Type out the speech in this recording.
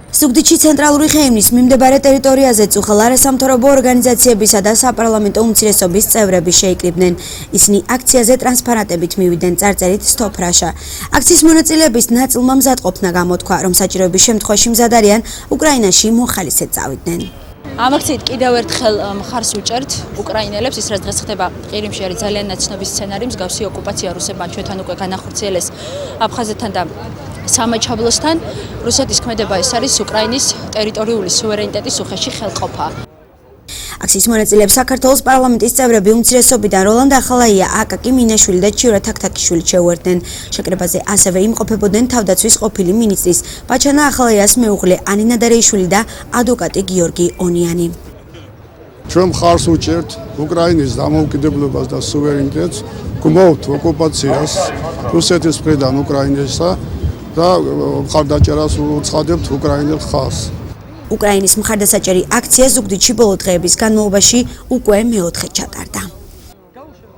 ზუგდიდში ცენტრალური ხეივნის მიმდებარე ტერიტორიაზე წუხელ არასამთავრობო ორგანიზაციებისა და საპარლამენტო უმცირესობის წევრები შეიკრიბნენ. ისინი აქციაზე ტრანსპარანტებით მივიდნენ წარწერით Stop Russia. აქციის მონაწილეების ნაწილმა მზადყოფნა გამოთქვა, რომ საჭიროების შემთხვევაში მზად არიან უკრაინაში მოხალისედ წავიდნენ. Ამ აქციით კიდევ ერთხელ მხარს უჭერთ უკრაინელებს, ის რაც დღეს ხდება ყირიმში არის ძალიან ნაცნობი სცენარი, მსგავსი ოკუპაცია რუსებმა ჩვენთან უკვე განახორციელეს აფხაზეთთან და სამაჩაბლოსთან. რუსეთის ქმედება ეს არის უკრაინის ტერიტორიული სუვერენიტეტის უხეში ხელყოფა. აქციის მონაწილეებს საქართველოს პარლამენტის წევრები უმცირესობიდან როლანდ ახალაია, აკაკი მინაშვილი და ჭირა თაქთაქიშვილი შეუერთდნენ. შეკრებაზე ასევე იმყოფებოდნენ თავდაცვის ყოფილი მინისტრის ბაჩანა ახალაიას მეუღლე ანინა დარეიშვილი და ადვოკატი გიორგი ონიანი. ჩვენ მხარს უჭერთ უკრაინის დამოუკიდებლობას და სუვერენიტეტს, გმოვთ ოკუპაციას რუსეთის მხრიდან უკრაინასა და მხარდაჭერას უცხადებთ უკრაინელ ხალხს. უკრაინის მხარდასაჭერი აქცია ზუგდიდში ბოლო დღეების განმავლობაში უკვე მეოთხედ ჩატარდა.